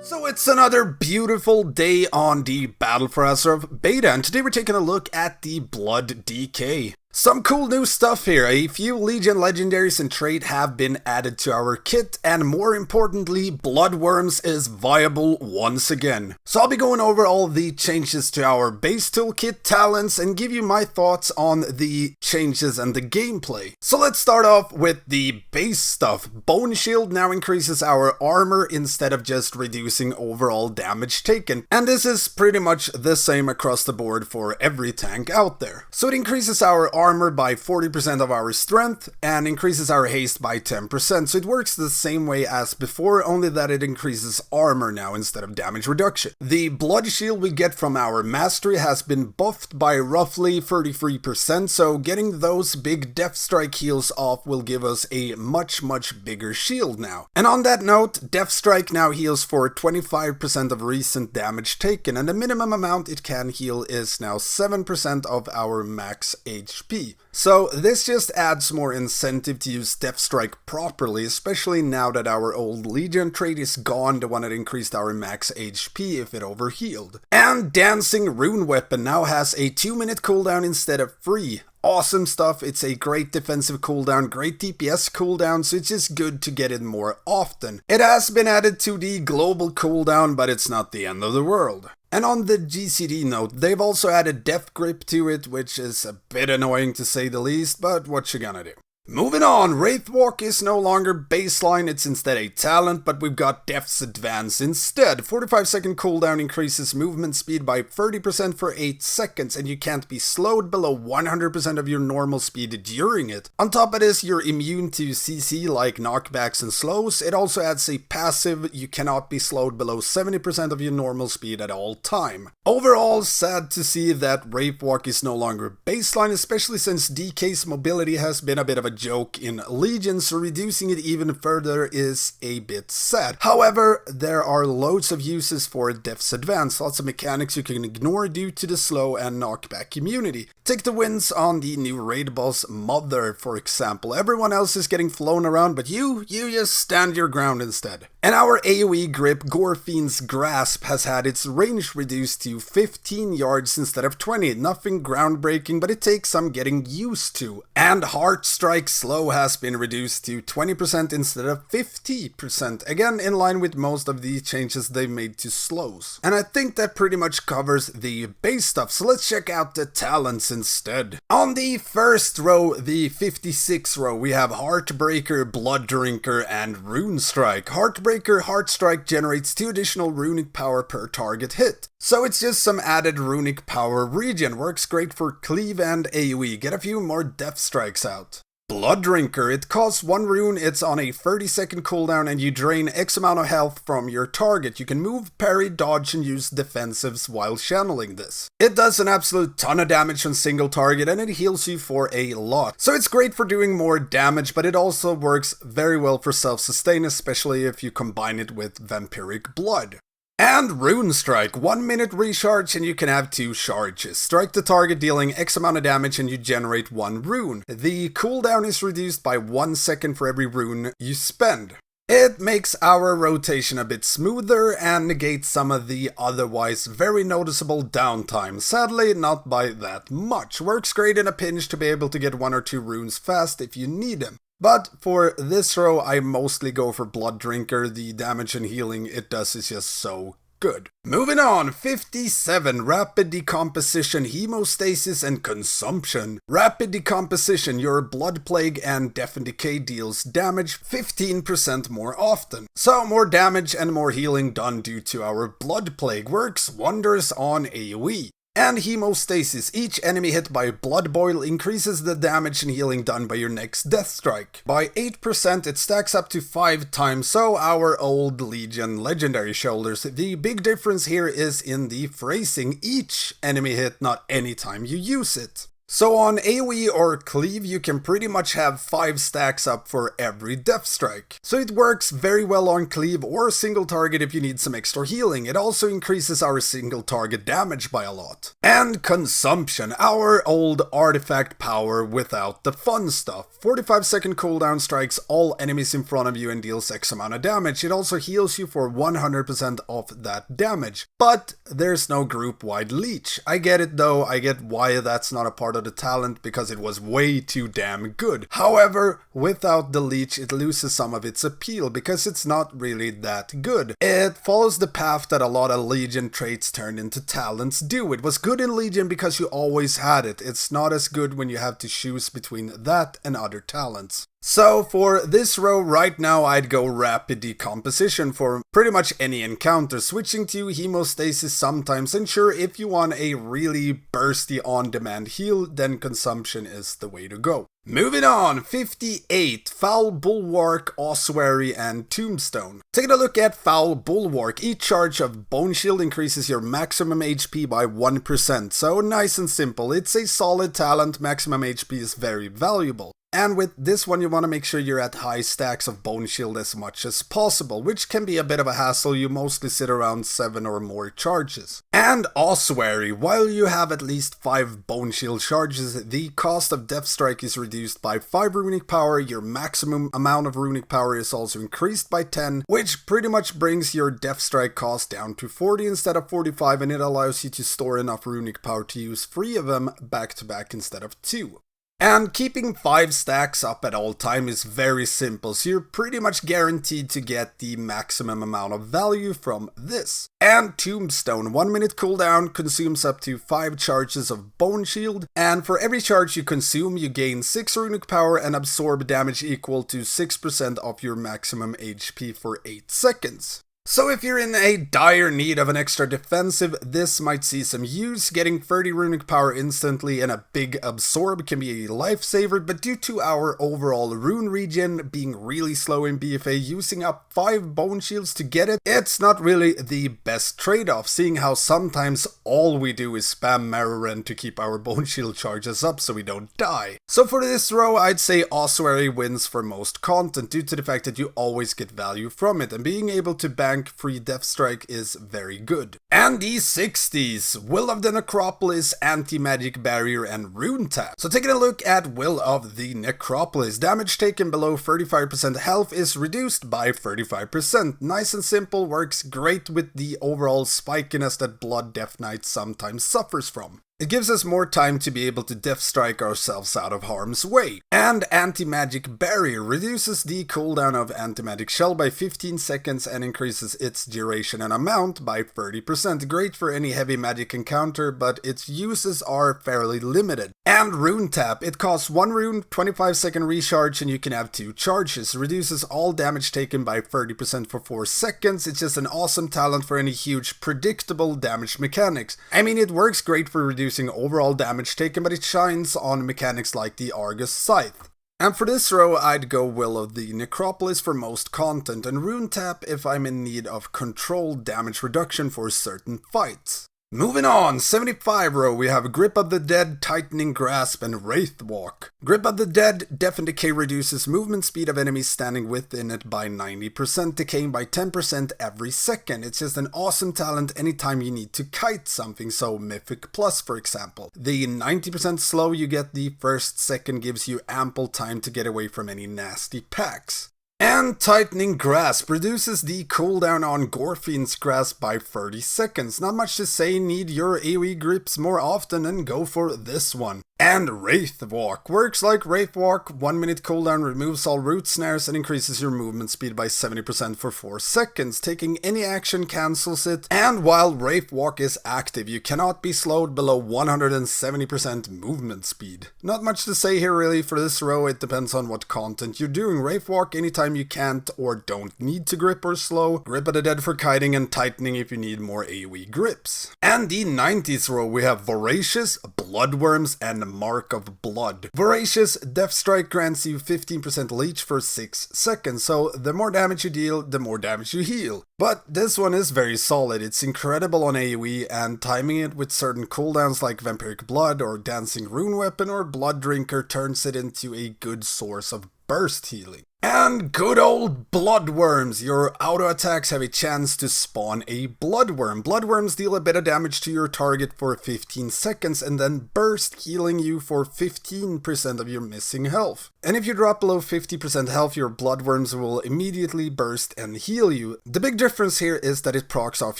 So it's another beautiful day on the battle for Azeroth Beta, and today we're taking a look at the Blood Decay. Some cool new stuff here. A few Legion legendaries and trait have been added to our kit, and more importantly, Bloodworms is viable once again. So I'll be going over all the changes to our base toolkit talents and give you my thoughts on the changes and the gameplay. So let's start off with the base stuff. Bone Shield now increases our armor instead of just reducing overall damage taken, and this is pretty much the same across the board for every tank out there. So it increases our armor by 40% of our strength and increases our haste by 10%, so it works the same way as before, only that it increases armor now instead of damage reduction. The blood shield we get from our mastery has been buffed by roughly 33%, so getting those big death strike heals off will give us a much bigger shield now. And on that note, death strike now heals for 25% of recent damage taken, and the minimum amount it can heal is now 7% of our max HP. So this just adds more incentive to use Death Strike properly, especially now that our old Legion trait is gone, the one that increased our max HP if it overhealed. And Dancing Rune Weapon now has a 2-minute cooldown instead of 3. Awesome stuff. It's a great defensive cooldown, great DPS cooldown, so it's just good to get it more often. It has been added to the global cooldown, but it's not the end of the world. And on the GCD note, they've also added Death Grip to it, which is a bit annoying to say the least, but what you gonna do? Moving on, Wraithwalk is no longer baseline, it's instead a talent, but we've got Death's Advance instead. 45-second cooldown increases movement speed by 30% for 8 seconds, and you can't be slowed below 100% of your normal speed during it. On top of this, you're immune to CC like knockbacks and slows. It also adds a passive, you cannot be slowed below 70% of your normal speed at all time. Overall, sad to see that Wraithwalk is no longer baseline, especially since DK's mobility has been a bit of a joke in Legion, so reducing it even further is a bit sad. However, there are loads of uses for Death's Advance, lots of mechanics you can ignore due to the slow and knockback immunity. Take the wins on the new raid boss Mother, for example. Everyone else is getting flown around, but you just stand your ground instead. And our AoE grip, Gorefiend's Grasp, has had its range reduced to 15 yards instead of 20. Nothing groundbreaking, but it takes some getting used to. And Heart Strike Slow has been reduced to 20% instead of 50%. Again, in line with most of the changes they've made to slows. And I think that pretty much covers the base stuff, so let's check out the talents instead. On the first row, the 56 row, we have Heartbreaker, Blood Drinker, and Rune Strike. Heartbreaker Heart Strike generates 2 additional runic power per target hit. So it's just some added runic power regen, works great for cleave and AoE, get a few more death strikes out. Blood Drinker, it costs 1 rune, it's on a 30-second cooldown, and you drain X amount of health from your target. You can move, parry, dodge, and use defensives while channeling this. It does an absolute ton of damage on single target, and it heals you for a lot. So it's great for doing more damage, but it also works very well for self-sustain, especially if you combine it with Vampiric Blood. And Rune Strike, 1 minute recharge and you can have 2 charges. Strike the target dealing X amount of damage and you generate 1 rune. The cooldown is reduced by 1 second for every rune you spend. It makes our rotation a bit smoother and negates some of the otherwise very noticeable downtime. Sadly, not by that much. Works great in a pinch to be able to get 1 or 2 runes fast if you need them. But for this row, I mostly go for Blood Drinker. The damage and healing it does is just so good. Moving on, 57, Rapid Decomposition, Hemostasis, and Consumption. Rapid Decomposition, your Blood Plague and Death and Decay deals damage 15% more often. So more damage and more healing done due to our Blood Plague works wonders on AoE. And Hemostasis, each enemy hit by Blood Boil increases the damage and healing done by your next Death Strike. By 8% it stacks up to 5 times, so our old Legion legendary shoulders. The big difference here is in the phrasing, each enemy hit, not any time you use it. So on AoE or Cleave, you can pretty much have 5 stacks up for every Death Strike. So it works very well on Cleave or single target if you need some extra healing. It also increases our single target damage by a lot. And Consumption, our old artifact power without the fun stuff. 45-second cooldown strikes all enemies in front of you and deals X amount of damage. It also heals you for 100% of that damage. But there's no group-wide leech. I get it though, I get why that's not a part of the talent because it was way too damn good. However, without the leech it loses some of its appeal because it's not really that good. It follows the path that a lot of Legion traits turned into talents do. It was good in Legion because you always had it. It's not as good when you have to choose between that and other talents. So for this row right now I'd go Rapid Decomposition for pretty much any encounter, switching to Hemostasis sometimes, and sure, if you want a really bursty on-demand heal, then Consumption is the way to go. Moving on, 58, Foul Bulwark, Ossuary, and Tombstone. Taking a look at Foul Bulwark, each charge of Bone Shield increases your maximum HP by 1%, so nice and simple. It's a solid talent, maximum HP is very valuable. And with this one you want to make sure you're at high stacks of Bone Shield as much as possible, which can be a bit of a hassle. You mostly sit around 7 or more charges. And Ossuary, while you have at least 5 Bone Shield charges, the cost of Death Strike is reduced by 5 runic power, your maximum amount of runic power is also increased by 10, which pretty much brings your Death Strike cost down to 40 instead of 45, and it allows you to store enough runic power to use 3 of them back to back instead of 2. And keeping 5 stacks up at all time is very simple, so you're pretty much guaranteed to get the maximum amount of value from this. And Tombstone, 1 minute cooldown, consumes up to 5 charges of Bone Shield, and for every charge you consume you gain 6 runic power and absorb damage equal to 6% of your maximum HP for 8 seconds. So if you're in a dire need of an extra defensive, this might see some use. Getting 30 runic power instantly and a big absorb can be a lifesaver, but due to our overall rune regen being really slow in BFA, using up 5 bone shields to get it, it's not really the best trade-off, seeing how sometimes all we do is spam Marrow to keep our bone shield charges up so we don't die. So for this row, I'd say Ossuary wins for most content due to the fact that you always get value from it, and being able to bank free Death Strike is very good. And the 60s, Will of the Necropolis, Anti-Magic Barrier, and Rune Tap. So taking a look at Will of the Necropolis, damage taken below 35% health is reduced by 35%. Nice and simple, works great with the overall spikiness that Blood Death Knight sometimes suffers from. It gives us more time to be able to Death Strike ourselves out of harm's way. And Anti-Magic Barrier reduces the cooldown of Anti-Magic Shell by 15 seconds and increases its duration and amount by 30%. Great for any heavy magic encounter, but its uses are fairly limited. And Rune Tap, it costs 1 rune, 25-second recharge, and you can have 2 charges. Reduces all damage taken by 30% for 4 seconds. It's just an awesome talent for any huge predictable damage mechanics. I mean, it works great for reducing overall damage taken, but it shines on mechanics like the Argus Scythe. And for this row, I'd go Will of the Necropolis for most content, and Rune Tap if I'm in need of controlled damage reduction for certain fights. Moving on, 75 row, we have Grip of the Dead, Tightening Grasp, and Wraith Walk. Grip of the Dead, Death and Decay reduces movement speed of enemies standing within it by 90%, decaying by 10% every second. It's just an awesome talent anytime you need to kite something, so Mythic Plus for example. The 90% slow you get the first second gives you ample time to get away from any nasty packs. And Tightening Grasp reduces the cooldown on Gorfiend's Grasp by 30 seconds. Not much to say, need your AoE grips more often and go for this one. And Wraith Walk works like Wraith Walk, 1 minute cooldown, removes all root snares and increases your movement speed by 70% for 4 seconds. Taking any action cancels it, and while Wraith Walk is active, you cannot be slowed below 170% movement speed. Not much to say here really for this row, it depends on what content you're doing. Wraith Walk anytime you can't or don't need to grip or slow, Grip of the Dead for kiting, and Tightening if you need more AoE grips. And the 90s row, we have Voracious, Bloodworms, and Mark of Blood. Voracious Death Strike grants you 15% leech for 6 seconds, so the more damage you deal, the more damage you heal. But this one is very solid, it's incredible on AoE, and timing it with certain cooldowns like Vampiric Blood or Dancing Rune Weapon or Blood Drinker turns it into a good source of burst healing. And good old Bloodworms! Your auto attacks have a chance to spawn a Bloodworm. Bloodworms deal a bit of damage to your target for 15 seconds and then burst, healing you for 15% of your missing health. And if you drop below 50% health, your Bloodworms will immediately burst and heal you. The big difference here is that it procs off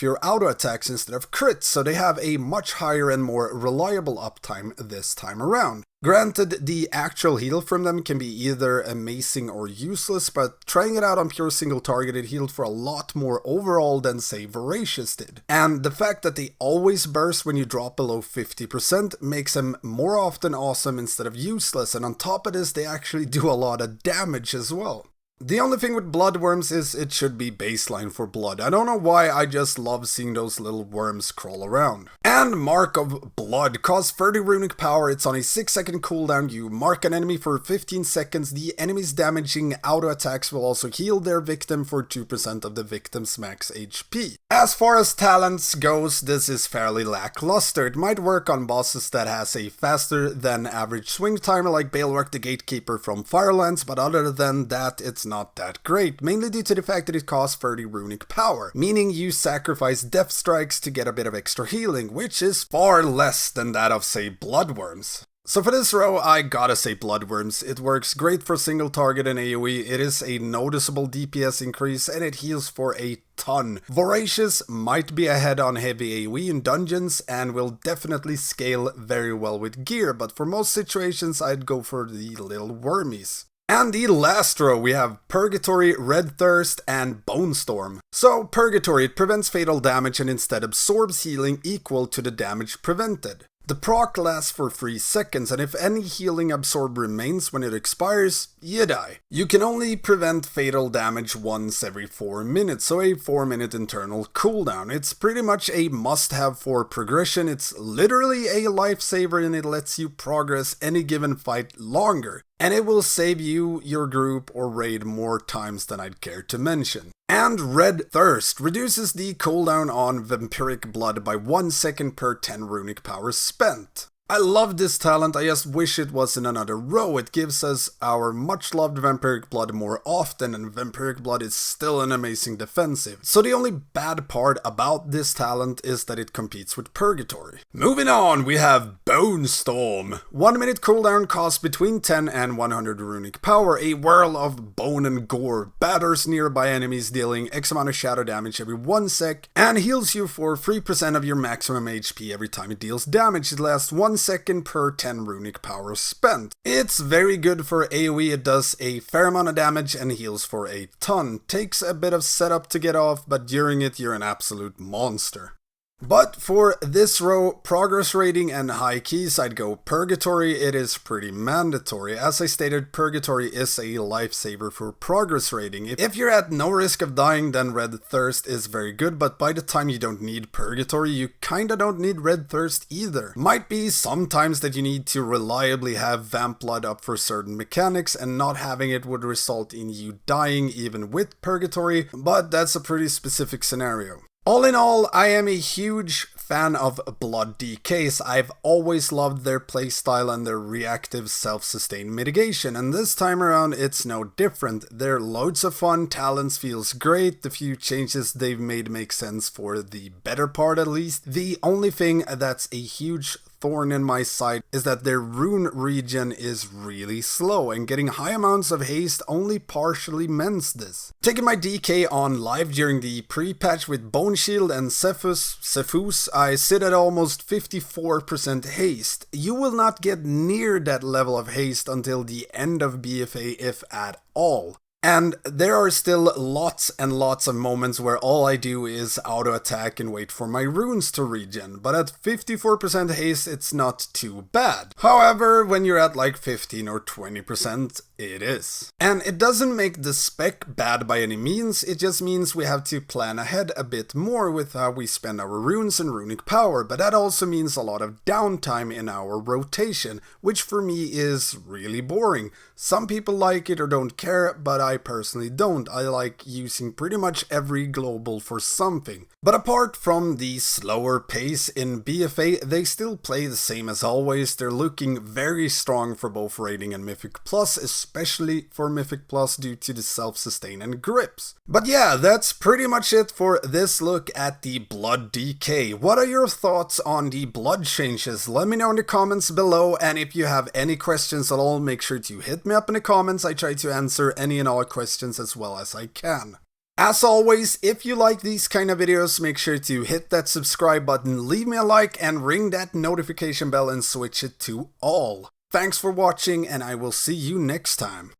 your auto attacks instead of crits, so they have a much higher and more reliable uptime this time around. Granted, the actual heal from them can be either amazing or useless, but trying it out on pure single target, it healed for a lot more overall than, say, Voracious did. And the fact that they always burst when you drop below 50% makes them more often awesome instead of useless, and on top of this, they actually do a lot of damage as well. The only thing with Bloodworms is it should be baseline for blood. I don't know why, I just love seeing those little worms crawl around. And Mark of Blood costs 30 runic power, it's on a 6-second cooldown, you mark an enemy for 15 seconds, the enemy's damaging auto attacks will also heal their victim for 2% of the victim's max HP. As far as talents goes, this is fairly lackluster. It might work on bosses that has a faster than average swing timer like Balrog the Gatekeeper from Firelands, but other than that, it's not that great, mainly due to the fact that it costs 30 runic power, meaning you sacrifice death strikes to get a bit of extra healing, which is far less than that of, say, Bloodworms. So for this row, I gotta say Bloodworms. It works great for single target and AoE, it is a noticeable DPS increase, and it heals for a ton. Voracious might be ahead on heavy AoE in dungeons, and will definitely scale very well with gear, but for most situations I'd go for the little wormies. And the last row, we have Purgatory, Red Thirst, and Bone Storm. So, Purgatory, it prevents fatal damage and instead absorbs healing equal to the damage prevented. The proc lasts for 3 seconds, and if any healing absorb remains when it expires, you die. You can only prevent fatal damage once every 4 minutes, so a 4-minute internal cooldown. It's pretty much a must-have for progression, it's literally a lifesaver and it lets you progress any given fight longer. And it will save you, your group, or raid more times than I'd care to mention. And Red Thirst reduces the cooldown on Vampiric Blood by 1 second per 10 runic power spent. I love this talent, I just wish it was in another row. It gives us our much loved Vampiric Blood more often, and Vampiric Blood is still an amazing defensive. So the only bad part about this talent is that it competes with Purgatory. Moving on, we have Bone Storm. 1 minute cooldown costs between 10 and 100 runic power. A whirl of bone and gore batters nearby enemies, dealing X amount of shadow damage every 1 sec, and heals you for 3% of your maximum HP every time it deals damage. It lasts 1 second per 10 runic power spent. It's very good for AoE, it does a fair amount of damage and heals for a ton. Takes a bit of setup to get off, but during it you're an absolute monster. But for this row, progress rating and high keys, I'd go Purgatory. It is pretty mandatory. As I stated, Purgatory is a lifesaver for progress rating. If you're at no risk of dying, then Red Thirst is very good, but by the time you don't need Purgatory, you kinda don't need Red Thirst either. Might be sometimes that you need to reliably have Vamp Blood up for certain mechanics, and not having it would result in you dying even with Purgatory, but that's a pretty specific scenario. All in all, I am a huge fan of Blood DKs. I've always loved their playstyle and their reactive self-sustained mitigation, and this time around it's no different. They're loads of fun, talents feels great, the few changes they've made make sense for the better part at least. The only thing that's a huge thorn in my side is that their rune regen is really slow, and getting high amounts of haste only partially mends this. Taking my DK on live during the pre-patch with Bone Shield and Cephus, I sit at almost 54% haste. You will not get near that level of haste until the end of BFA, if at all. And there are still lots and lots of moments where all I do is auto attack and wait for my runes to regen, but at 54% haste it's not too bad. However, when you're at like 15 or 20%, It is. And it doesn't make the spec bad by any means, it just means we have to plan ahead a bit more with how we spend our runes and runic power, but that also means a lot of downtime in our rotation, which for me is really boring. Some people like it or don't care, but I personally don't. I like using pretty much every global for something. But apart from the slower pace in BFA, they still play the same as always. They're looking very strong for both raiding and Mythic Plus, especially for Mythic Plus due to the self-sustain and grips. But yeah, that's pretty much it for this look at the Blood DK. What are your thoughts on the Blood changes? Let me know in the comments below, and if you have any questions at all, make sure to hit me up in the comments. I try to answer any and all questions as well as I can. As always, if you like these kind of videos, make sure to hit that subscribe button, leave me a like, and ring that notification bell and switch it to all. Thanks for watching, and I will see you next time.